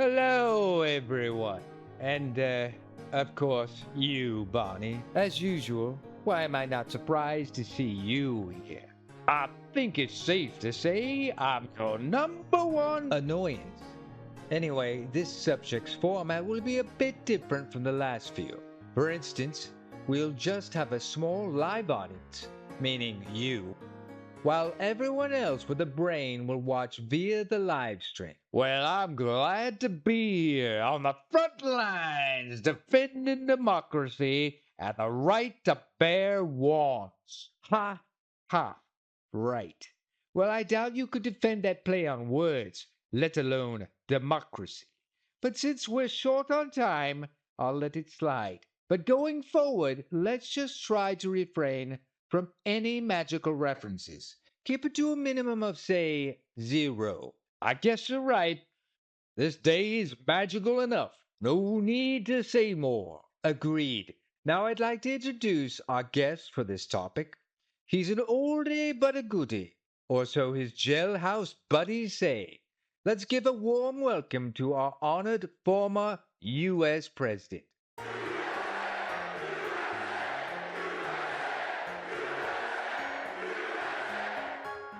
Hello, everyone. And, of course, you, Barney. As usual, why am I not surprised to see you here? I think it's safe to say I'm your number one annoyance. Anyway, this subject's format will be a bit different from the last few. For instance, we'll just have a small live audience, meaning you, while everyone else with a brain will watch via the live stream. Well, I'm glad to be here on the front lines defending democracy and the right to bear arms. Ha, ha, right. Well, I doubt you could defend that play on words, let alone democracy. But since we're short on time, I'll let it slide. But going forward, let's just try to refrain from any magical references. Keep it to a minimum of, say, 0. I guess you're right. This day is magical enough. No need to say more. Agreed. Now I'd like to introduce our guest for this topic. He's an oldie but a goodie, or so his jailhouse buddies say. Let's give a warm welcome to our honored former U.S. President.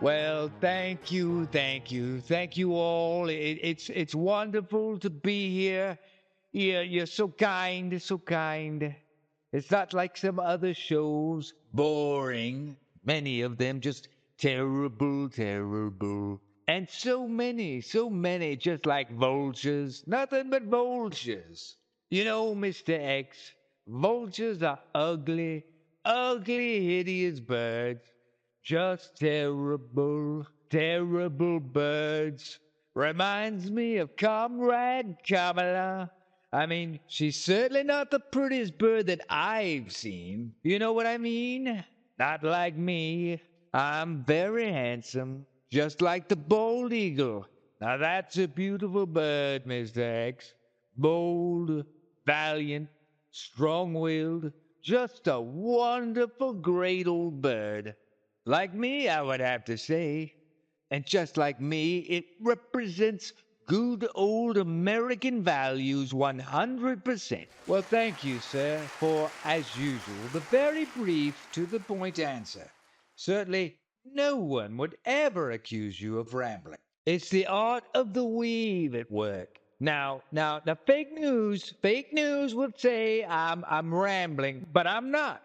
Well, thank you all. It's wonderful to be here. You're so kind, so kind. It's not like some other shows, boring. Many of them just terrible, terrible. And so many just like vultures, nothing but vultures. You know, Mr. X, vultures are ugly, ugly, hideous birds. Just terrible, terrible birds. Reminds me of Comrade Kamala. I mean, she's certainly not the prettiest bird that I've seen. You know what I mean? Not like me. I'm very handsome, just like the bald eagle. Now that's a beautiful bird, Mr. X. Bold, valiant, strong-willed, just a wonderful, great old bird. Like me, I would have to say. And just like me, it represents good old American values 100%. Well, thank you, sir, for, as usual, the very brief, to the point answer. Certainly, no one would ever accuse you of rambling. It's the art of the weave at work. Now, the fake news would say I'm rambling, but I'm not.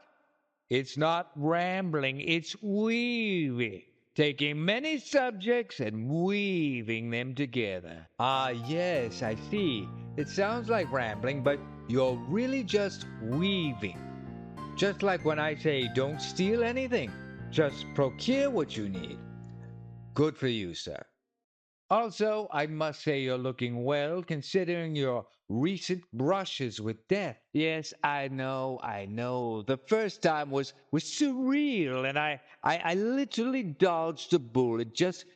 It's not rambling, it's weaving. Taking many subjects and weaving them together. Ah, yes, I see. It sounds like rambling, but you're really just weaving. Just like when I say don't steal anything, just procure what you need. Good for you, sir. Also, I must say you're looking well considering your recent brushes with death. Yes, I know. The first time was surreal and I literally dodged a bullet just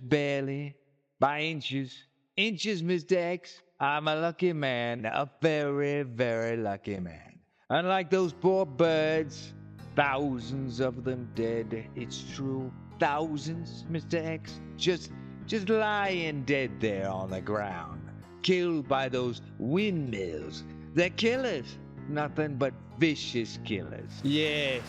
barely. By inches. Inches, Mr. X. I'm a lucky man, a very, very lucky man. Unlike those poor birds, thousands of them dead, it's true. Thousands, Mr. X. Just lying dead there on the ground, killed by those windmills. They're killers, nothing but vicious killers. Yes,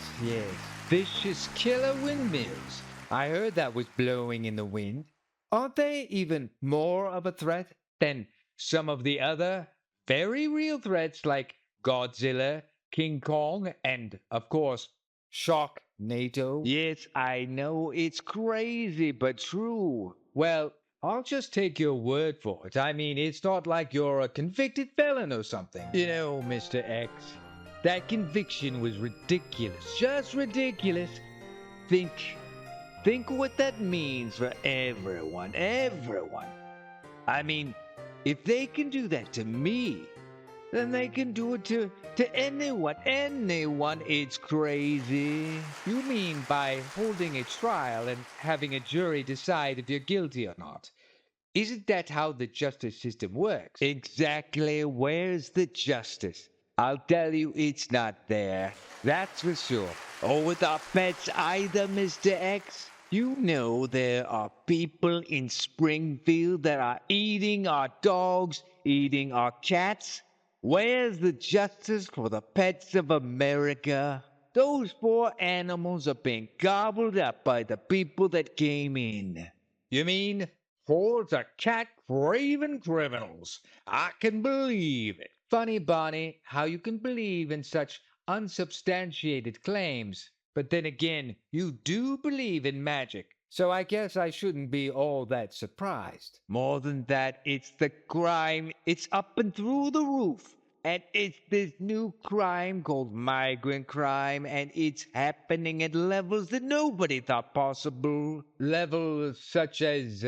vicious killer windmills. I heard that was blowing in the wind. Aren't they even more of a threat than some of the other very real threats like Godzilla, King Kong, and, of course, Shock NATO? Yes, I know it's crazy, but true. Well, I'll just take your word for it. I mean, it's not like you're a convicted felon or something. You know, Mr. X, that conviction was ridiculous. Just ridiculous. Think what that means for everyone. Everyone. I mean, if they can do that to me, then they can do it to anyone. Anyone. It's crazy. You mean by holding a trial and having a jury decide if you're guilty or not? Isn't that how the justice system works? Exactly. Where's the justice? I'll tell you it's not there. That's for sure. Or with our pets either, Mr. X. You know there are people in Springfield that are eating our dogs, eating our cats. Where's the justice for the pets of America? Those poor animals are being gobbled up by the people that came in. You mean hordes of cat-craven criminals? I can believe it. Funny, Barney, how you can believe in such unsubstantiated claims. But then again, you do believe in magic. So I guess I shouldn't be all that surprised. More than that, it's the crime. It's up and through the roof. And it's this new crime called migrant crime, and it's happening at levels that nobody thought possible. Levels such as,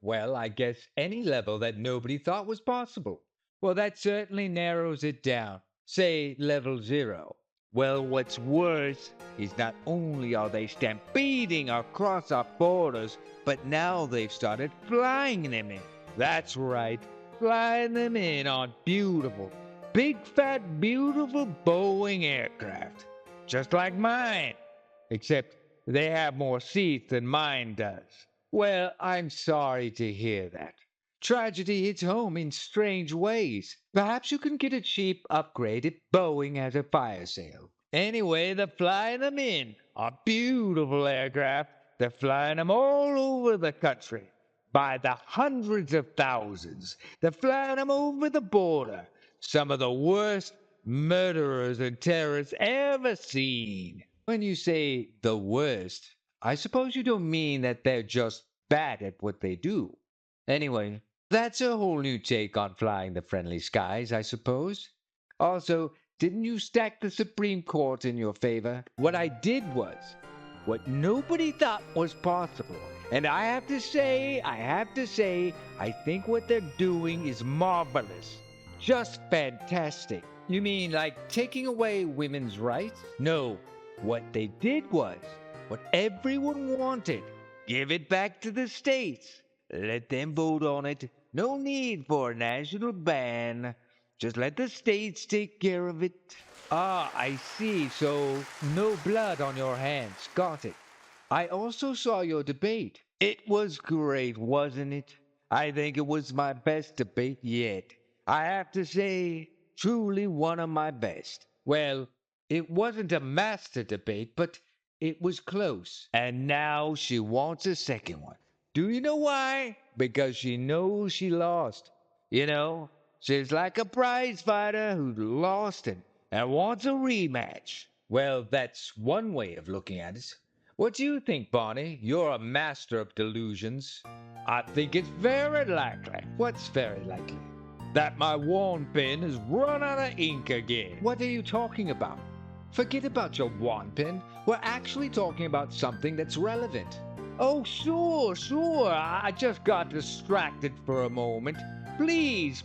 well, I guess any level that nobody thought was possible. Well, that certainly narrows it down. Say level 0. Well, what's worse is not only are they stampeding across our borders, but now they've started flying them in. That's right, flying them in on beautiful, big, fat, beautiful Boeing aircraft. Just like mine. Except they have more seats than mine does. Well, I'm sorry to hear that. Tragedy hits home in strange ways. Perhaps you can get a cheap upgrade if Boeing has a fire sale. Anyway, they're flying them in. A beautiful aircraft. They're flying them all over the country. By the hundreds of thousands. They're flying them over the border. Some of the worst murderers and terrorists ever seen. When you say the worst, I suppose you don't mean that they're just bad at what they do. Anyway, that's a whole new take on flying the friendly skies, I suppose. Also, didn't you stack the Supreme Court in your favor? What I did was what nobody thought was possible. And I have to say, I think what they're doing is marvelous. Just fantastic. You mean like taking away women's rights? No, what they did was what everyone wanted. Give it back to the states. Let them vote on it. No need for a national ban. Just let the states take care of it. Ah, I see. So, no blood on your hands. Got it. I also saw your debate. It was great, wasn't it? I think it was my best debate yet. I have to say, truly one of my best. Well, it wasn't a master debate, but it was close. And now she wants a second one. Do you know why? Because she knows she lost. You know, she's like a prize fighter who lost and wants a rematch. Well, that's one way of looking at it. What do you think, Barney? You're a master of delusions. I think it's very likely. What's very likely? That my wand pen has run out of ink again. What are you talking about? Forget about your wand pen. We're actually talking about something that's relevant. Oh, sure. I just got distracted for a moment. Please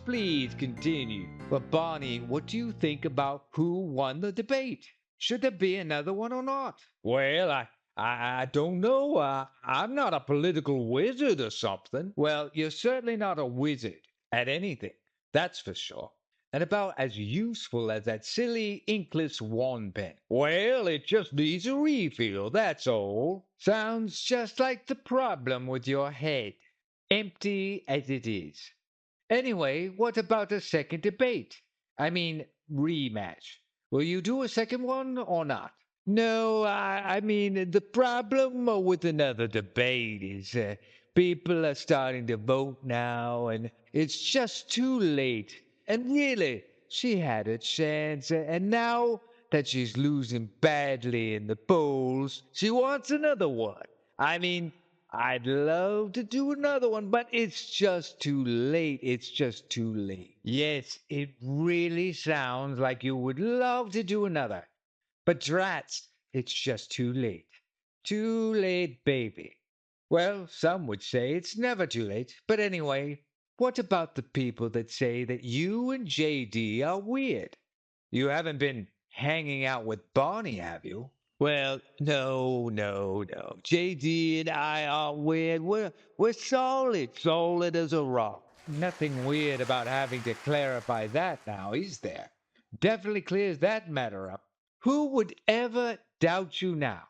continue. But Barney, what do you think about who won the debate? Should there be another one or not? Well, I don't know. I'm not a political wizard or something. Well, you're certainly not a wizard at anything. That's for sure. And about as useful as that silly inkless wand pen. Well, it just needs a refill, that's all. Sounds just like the problem with your head. Empty as it is. Anyway, what about a second debate? I mean, rematch. Will you do a second one or not? No, I mean, the problem with another debate is people are starting to vote now, and it's just too late. And really, she had a chance, and now that she's losing badly in the polls, she wants another one. I mean, I'd love to do another one, but it's just too late. It's just too late. Yes, it really sounds like you would love to do another. But drats, it's just too late. Too late, baby. Well, some would say it's never too late. But anyway, what about the people that say that you and JD are weird? You haven't been hanging out with Barney, have you? Well, no. JD and I are weird. We're solid as a rock. Nothing weird about having to clarify that now, is there? Definitely clears that matter up. Who would ever doubt you now?